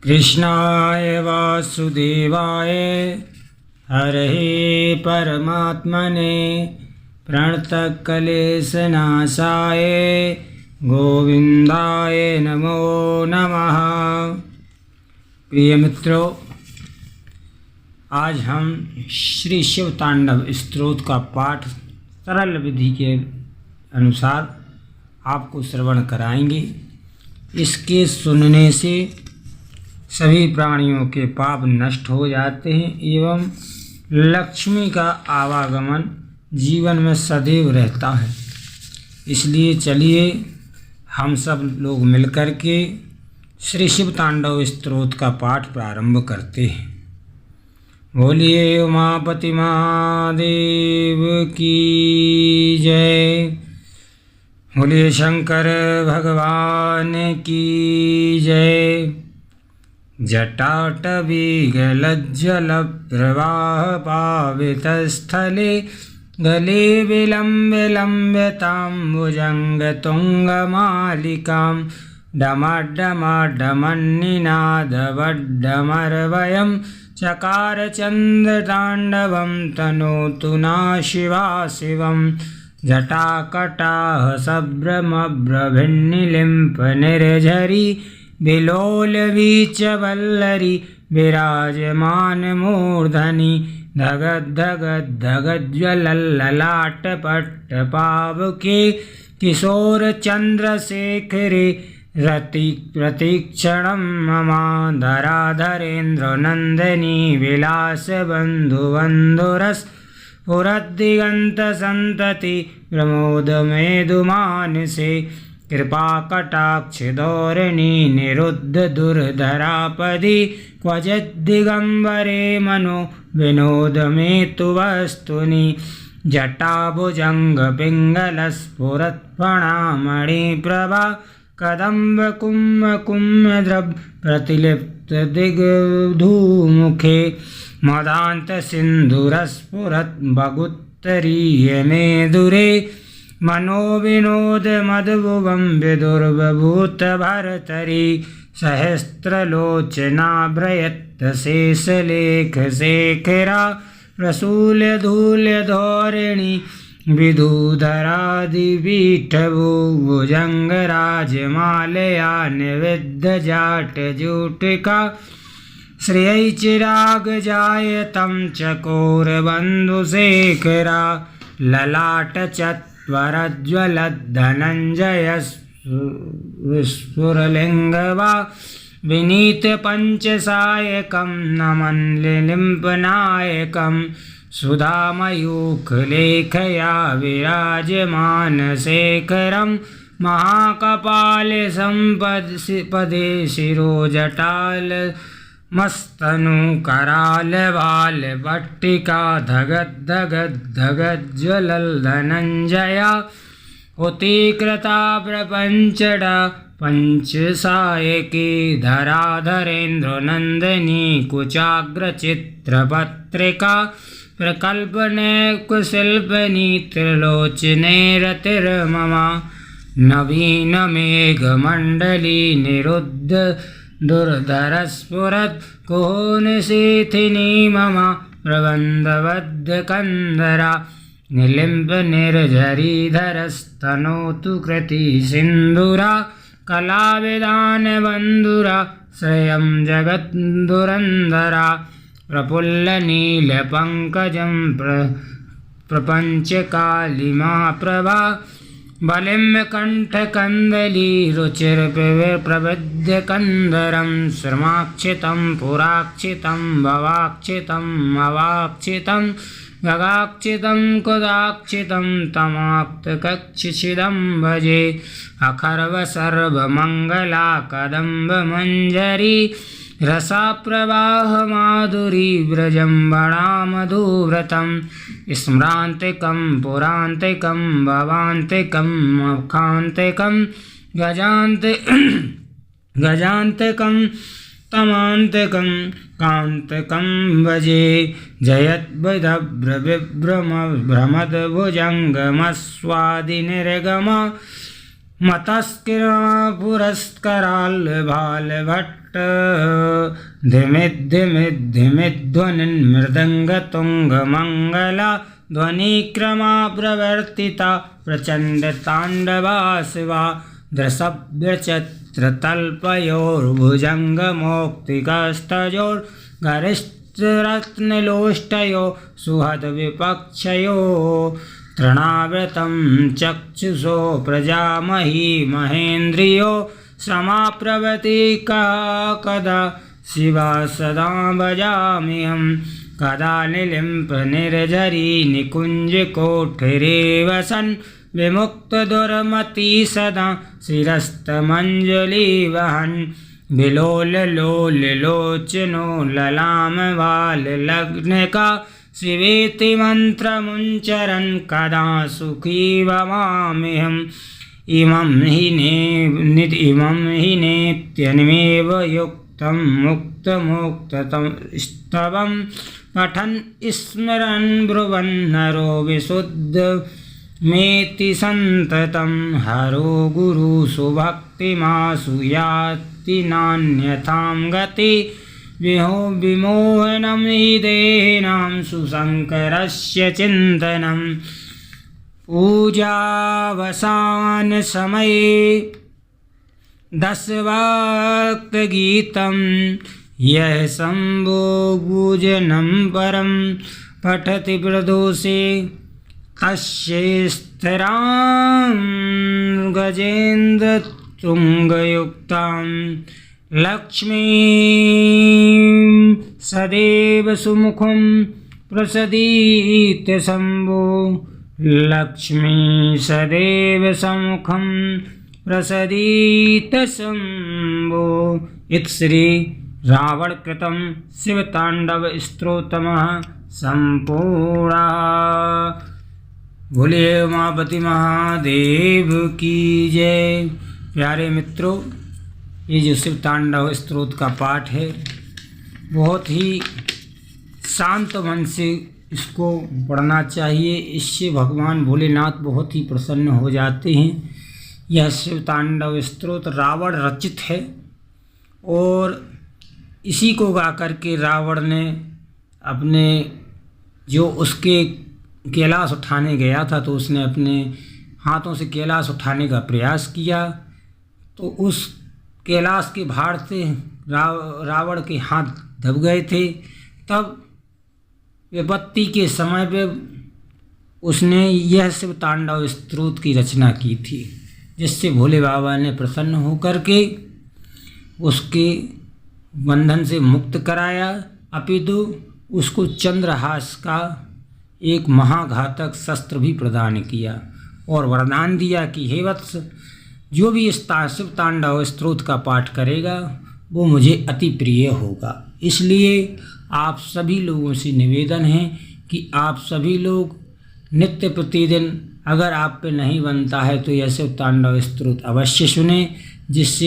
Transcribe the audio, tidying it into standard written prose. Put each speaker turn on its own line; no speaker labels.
कृष्णाय वासुदेवाय हरये परमात्मने प्रणतक्लेशनाशाय गोविंदाय नमो नमः। प्रिय मित्रों, आज हम श्री शिव तांडव स्तोत्र का पाठ सरल विधि के अनुसार आपको श्रवण कराएंगे। इसके सुनने से सभी प्राणियों के पाप नष्ट हो जाते हैं एवं लक्ष्मी का आवागमन जीवन में सदैव रहता है। इसलिए चलिए हम सब लोग मिलकर के श्री शिव तांडव स्तोत्र का पाठ प्रारंभ करते हैं। बोलिए उमापति महादेव की जय। बोलिए शंकर भगवान की जय। जटाटवीगलज्जलप्रवाह पावितस्थले गले विलम्ब्यतां भुजङ्गतुङ्गमालिकां डमड्डमड्डमन्निनादवड्डमर्वयं चकार चन्द्रताण्डवं तनोतु नः शिवा शिवं। जटाकटाह सभ्रमभ्रभिन्निलिम्पनिर्झरी बिलोलवीचवल्लरी विराजमान मूर्धनि धगद्धगद्धगज्ज्वलल्ललाटपट्टपावके किशोरचन्द्रशेखरे रति प्रतीक्षणं ममाधराधरेन्द्रनन्दिनी विलासबन्धुबन्धुरस्फुरद्दिगन्तसन्तति प्रमोदमेदुमानसे। कृपाकटाक्षधोरिणी निरुद्धदुर्धरापदि क्वचिद्दिगम्बरे मनो विनोदमेतु वस्तुनि। जटाभुजङ्गपिङ्गलस्फुरत्फणामणिप्रभा कदम्बकुम्भकुम्भद्रव प्रतिलिप्तदिग्धूमुखे मदान्तसिन्धुरस्फुरत् भगुत्तरीयमेधुरे मनोविनोदमद्भुवं विदुर्बभूतभरतरी। सहस्रलोचनाभ्रयत्तशेषलेखशेखरा प्रसूल्यधूल्यधोरिणी विदुधरादिपीठभुजङ्गराजमालया निविद्धजाटजूटिका श्रियैचिरागजायतं चकोरबन्धुशेखरा। ललाटचत्वरज्वलद्धनञ्जयस्फुरलिङ्गवा विनीतपञ्चसायकं नमन्लिलिम्पनायकं। सुधामयूखलेखया विराजमानशेखरं महाकपालसम्पदे शिरोजटाल मस्तनुकरालवालभट्टिका धगद्धगद्धगज्ज्वलल्धनञ्जया हुतीकृता प्रपञ्चडा पञ्चसायकी धराधरेन्द्रनन्दिनी कुचाग्रचित्रपत्रिका प्रकल्पनैकशिल्पिनी त्रिलोचने रतिर्ममा। नवीनमेघमण्डली निरुद्ध दुर्धरस्फुरत् कुहनिशीथिनी मम प्रबन्धबद्धकन्धरा। निलिम्पनिर्झरीधरस्तनोतु कृतिसिन्धुरा कलाविदानबन्धुरा श्रियं जगद्धुरन्धरा। प्रफुल्लनीलपङ्कजं प्रपञ्चकालिमाप्रभा बलिम्बकण्ठकन्दली रुचिरप्रविध्यकन्दरं। श्रमाक्षितं पुराक्षितं भवाक्षितं अवाक्षितं गगाक्षितं कुदाक्षितं तमाक्तकक्षिदं भजे। अखर्वसर्वमङ्गला कदम्बमञ्जरी रसाप्रवाहमाधुरी व्रजम्बणामधुव्रतं। स्मरान्तिकं पुरान्तिकं भवान्तिकं मखान्तिकं गजान्तिकं तमान्तिकं कान्तिकं भजे। जयद्भ्रमद्भुजङ्गमस्वादिनिर्गमा मतस्कृमा पुरस्कराल्भालभट्ट धिमिद्धिमिद्धिमिध्वनिन् मृदङ्गतुङ्गमङ्गला ध्वनिक्रमा प्रवर्तिता प्रचण्डताण्डवा शिवा दृशभ्रचत्रतल्पयोर्भुजङ्गमौक्तिकस्तयोर्गरिष्ठरत्नलोष्टयो सुहद्विपक्षयो तृणावृतं चक्षुषो प्रजामही महेन्द्रियो समाप्रवति कदा शिवा सदा भजाम्यहं कदा निलिम्पनिर्झरी निकुञ्जकोठरे वसन् विमुक्तदुर्मति सदा शिरस्तमञ्जलिवहन् विलोललोललोचनो ललामवाललग्नका शिवेति मन्त्रमुच्चरन् कदा सुखी भवाम्यहम् इमं हि नेत्यनिमेव युक्तं मुक्तमुक्ततं स्तवं पठन् स्मरन् ब्रुवन् नरो विशुद्धमेति सन्ततं हरो गुरुषु भक्तिमासु याति नान्यथां गति विमोहनं हि देहिनां सुशङ्करस्य चिन्तनं पूजावसानसमये दशवाक्तगीतं यः शम्भो पूजनं परं पठति प्रदोषे तस्य स्थिरां गजेन्द्रतुङ्गयुक्तां लक्ष्मीं सदैव सुमुखं प्रसदीत शम्भो लक्ष्मी सदैव सम्मुखं प्रसदीत शम्भो। इति श्री रावणकृतं शिवताण्डवस्तोत्रमः सम्पूर्णः। बोलिए उमापति महादेव की जय। प्यारे मित्रों, ये जो शिव तांडव स्तोत्र का पाठ है, बहुत ही शांत मन से इसको पढ़ना चाहिए। इससे भगवान भोलेनाथ बहुत ही प्रसन्न हो जाते हैं। यह शिव तांडव स्तोत्र रावण रचित है और इसी को गा करके रावण ने अपने जो उसके कैलाश उठाने गया था, तो उसने अपने हाथों से कैलाश उठाने का प्रयास किया, तो उस कैलाश के भार से रावण के हाथ दब गए थे। तब विपत्ति के समय पे उसने यह शिव तांडव स्तोत्र की रचना की थी, जिससे भोले बाबा ने प्रसन्न होकर के उसके बंधन से मुक्त कराया, अपितु उसको चंद्रहास का एक महाघातक शस्त्र भी प्रदान किया और वरदान दिया कि हे वत्स, जो भी इस शिव तांडव स्तोत्र का पाठ करेगा वो मुझे अति प्रिय होगा। इसलिए आप सभी लोगों से निवेदन है कि आप सभी लोग नित्य प्रतिदिन, अगर आप पे नहीं बनता है तो यह शिव तांडव स्तोत्र अवश्य सुने, जिससे